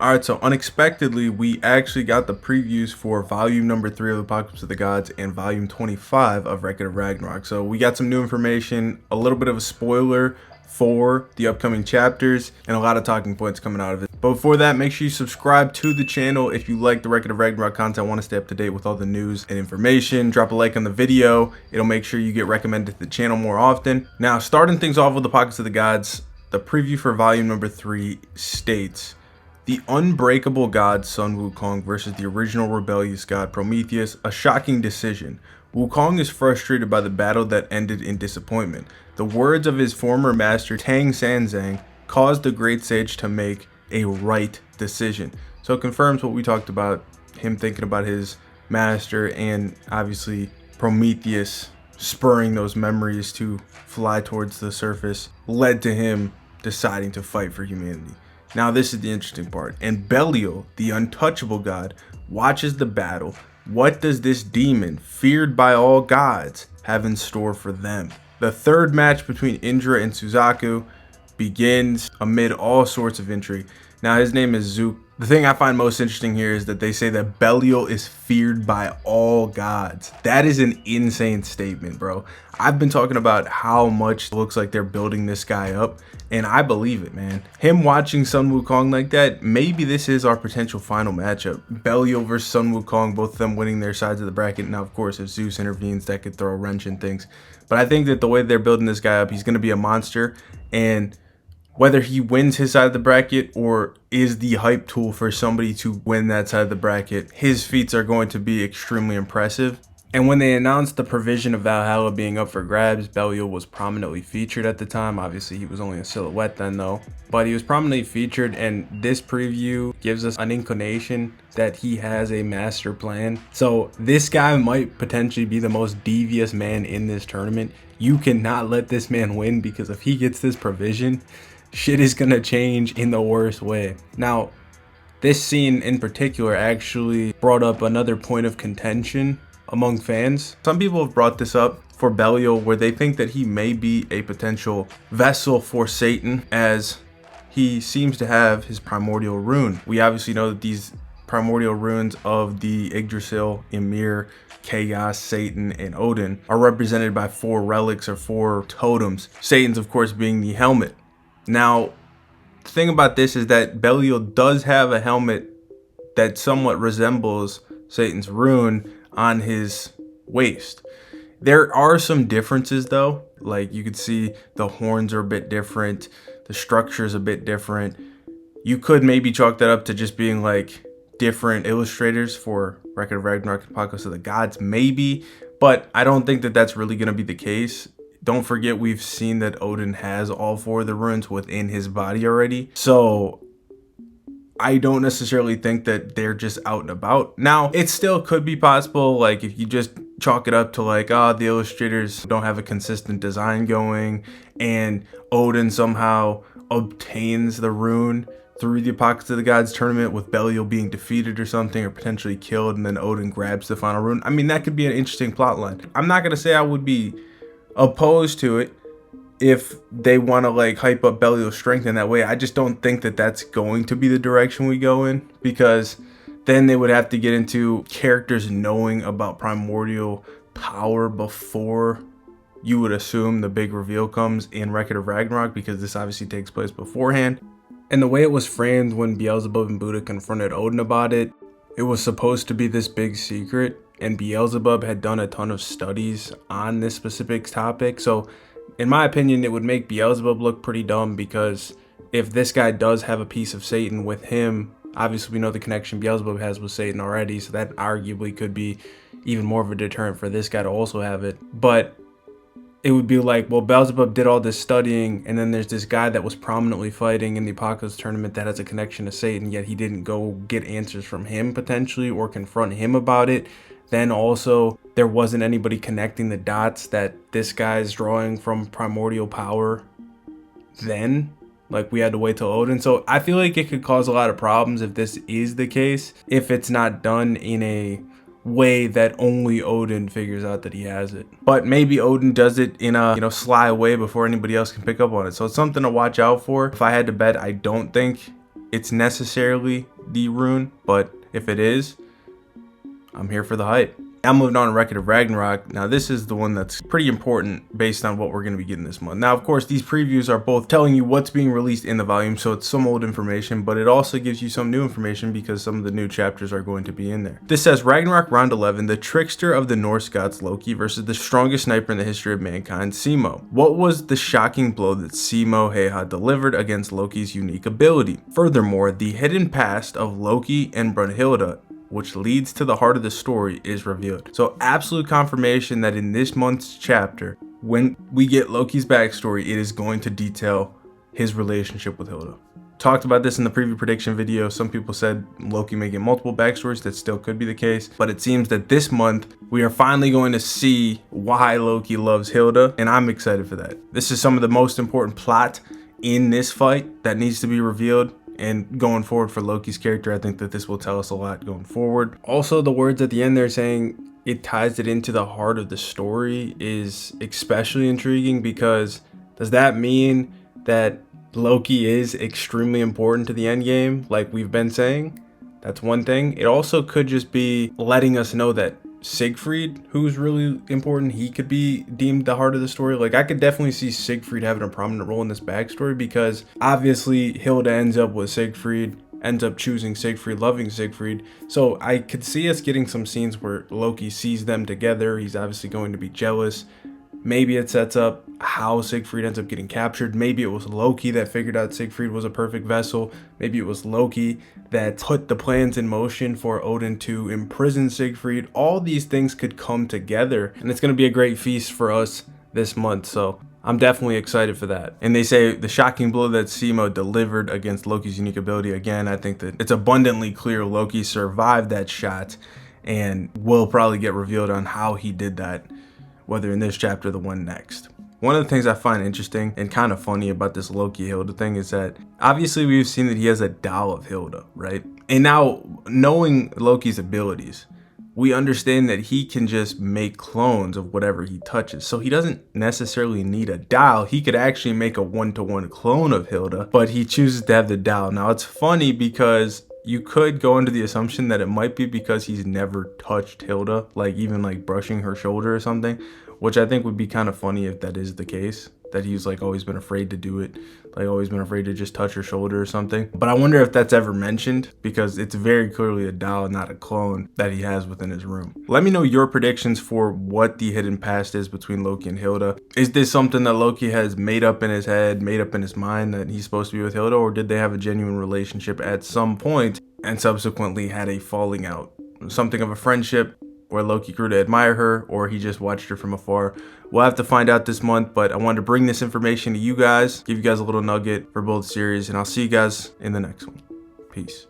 Alright, so unexpectedly, we actually got the previews for volume number 3 of Apocalypse of the Gods and volume 25 of Record of Ragnarok. So we got some new information, a little bit of a spoiler for the upcoming chapters, and a lot of talking points coming out of it. But before that, make sure you subscribe to the channel if you like the Record of Ragnarok content, want to stay up to date with all the news and information. Drop a like on the video. It'll make sure you get recommended to the channel more often. Now, starting things off with Apocalypse of the Gods, the preview for volume number 3 states, the unbreakable god Sun Wukong versus the original rebellious god Prometheus, a shocking decision. Wukong is frustrated by the battle that ended in disappointment. The words of his former master Tang Sanzang caused the great sage to make a right decision. So it confirms what we talked about, him thinking about his master, and obviously Prometheus spurring those memories to fly towards the surface led to him deciding to fight for humanity. Now this is the interesting part. And Belellio, the untouchable god, watches the battle. What does this demon, feared by all gods, have in store for them? The third match between Indra and Suzaku begins amid all sorts of intrigue. Now his name is Zook. The thing I find most interesting here is that they say that Belellio is feared by all gods. That is an insane statement, bro. I've been talking about how much it looks like they're building this guy up, and I believe it, man. Him watching Sun Wukong like that, maybe this is our potential final matchup. Belellio versus Sun Wukong, both of them winning their sides of the bracket. Now, of course, if Zeus intervenes, that could throw a wrench in things. But I think that the way they're building this guy up, he's going to be a monster, and whether he wins his side of the bracket or is the hype tool for somebody to win that side of the bracket, his feats are going to be extremely impressive. And when they announced the provision of Valhalla being up for grabs, Belellio was prominently featured at the time. Obviously, he was only a silhouette then though, but he was prominently featured, and this preview gives us an inclination that he has a master plan. So this guy might potentially be the most devious man in this tournament. You cannot let this man win, because if he gets this provision, shit is gonna change in the worst way. Now, this scene in particular actually brought up another point of contention among fans. Some people have brought this up for Belellio, where they think that he may be a potential vessel for Satan, as he seems to have his primordial rune. We obviously know that these primordial runes of the Yggdrasil, Ymir, Chaos, Satan, and Odin are represented by 4 relics or 4 totems. Satan's, of course, being the helmet. Now, the thing about this is that Belellio does have a helmet that somewhat resembles Satan's rune on his waist. There are some differences though. Like, you could see the horns are a bit different, the structure is a bit different. You could maybe chalk that up to just being like different illustrators for Record of Ragnarok and Apocalypse of the Gods, maybe, but I don't think that that's really going to be the case. Don't forget, we've seen that Odin has all 4 of the runes within his body already. So I don't necessarily think that they're just out and about. Now, it still could be possible, like if you just chalk it up to like, the illustrators don't have a consistent design going, and Odin somehow obtains the rune through the Apocalypse of the Gods tournament, with Belellio being defeated or something, or potentially killed, and then Odin grabs the final rune. I mean, that could be an interesting plot line. I'm not going to say I would be opposed to it if they want to like hype up Belellio's strength in that way. I just don't think that that's going to be the direction we go in, because then they would have to get into characters knowing about primordial power before you would assume the big reveal comes in Record of Ragnarok, because this obviously takes place beforehand. And the way it was framed when Beelzebub and Buddha confronted Odin about it, it was supposed to be this big secret, and Beelzebub had done a ton of studies on this specific topic. So in my opinion, it would make Beelzebub look pretty dumb, because if this guy does have a piece of Satan with him, obviously we know the connection Beelzebub has with Satan already, so that arguably could be even more of a deterrent for this guy to also have it. But it would be like, well, Beelzebub did all this studying, and then there's this guy that was prominently fighting in the Apocalypse tournament that has a connection to Satan, yet he didn't go get answers from him potentially, or confront him about it. Then also, there wasn't anybody connecting the dots that this guy's drawing from primordial power then. Like, we had to wait till Odin. So I feel like it could cause a lot of problems if this is the case, if it's not done in a way that only Odin figures out that he has it. But maybe Odin does it in a sly way before anybody else can pick up on it. So it's something to watch out for. If I had to bet, I don't think it's necessarily the rune, but if it is, I'm here for the hype. Now moving on to Record of Ragnarok. Now this is the one that's pretty important based on what we're going to be getting this month. Now of course these previews are both telling you what's being released in the volume, so it's some old information, but it also gives you some new information because some of the new chapters are going to be in there. This says Ragnarok Round 11, the trickster of the Norse gods Loki versus the strongest sniper in the history of mankind, Simo. What was the shocking blow that Simo Heiha delivered against Loki's unique ability? Furthermore, the hidden past of Loki and Brunhilde, which leads to the heart of the story, is revealed. So absolute confirmation that in this month's chapter, when we get Loki's backstory, it is going to detail his relationship with Hilda. Talked about this in the preview prediction video. Some people said Loki may get multiple backstories. That still could be the case, but it seems that this month we are finally going to see why Loki loves Hilda, and I'm excited for that. This is some of the most important plot in this fight that needs to be revealed. And going forward for Loki's character, I think that this will tell us a lot going forward. Also, the words at the end there saying it ties it into the heart of the story is especially intriguing, because does that mean that Loki is extremely important to the end game, like we've been saying? That's one thing. It also could just be letting us know that Siegfried, who's really important, he could be deemed the heart of the story. Like, I could definitely see Siegfried having a prominent role in this backstory, because obviously Hilda ends up with Siegfried, ends up choosing Siegfried, loving Siegfried. So I could see us getting some scenes where Loki sees them together. He's obviously going to be jealous. Maybe it sets up how Siegfried ends up getting captured. Maybe it was Loki that figured out Siegfried was a perfect vessel. Maybe it was Loki that put the plans in motion for Odin to imprison Siegfried. All these things could come together, and it's going to be a great feast for us this month. So I'm definitely excited for that. And they say the shocking blow that Simo delivered against Loki's unique ability. Again, I think that it's abundantly clear Loki survived that shot, and will probably get revealed on how he did that, whether in this chapter or the one next. One of the things I find interesting and kind of funny about this Loki Hilda thing is that obviously we've seen that he has a doll of Hilda, right? And now, knowing Loki's abilities, we understand that he can just make clones of whatever he touches. So he doesn't necessarily need a doll. He could actually make a one-to-one clone of Hilda, but he chooses to have the doll. Now it's funny because you could go into the assumption that it might be because he's never touched Hilda, like even like brushing her shoulder or something, which I think would be kind of funny if that is the case, that he's like always been afraid to do it, like always been afraid to just touch her shoulder or something. But I wonder if that's ever mentioned, because it's very clearly a doll, not a clone, that he has within his room. Let me know your predictions for what the hidden past is between Loki and Hilda. Is this something that Loki has made up in his head, made up in his mind, that he's supposed to be with Hilda, or did they have a genuine relationship at some point and subsequently had a falling out? Something of a friendship where Loki grew to admire her, or he just watched her from afar. We'll have to find out this month, but I wanted to bring this information to you guys, give you guys a little nugget for both series, and I'll see you guys in the next one. Peace.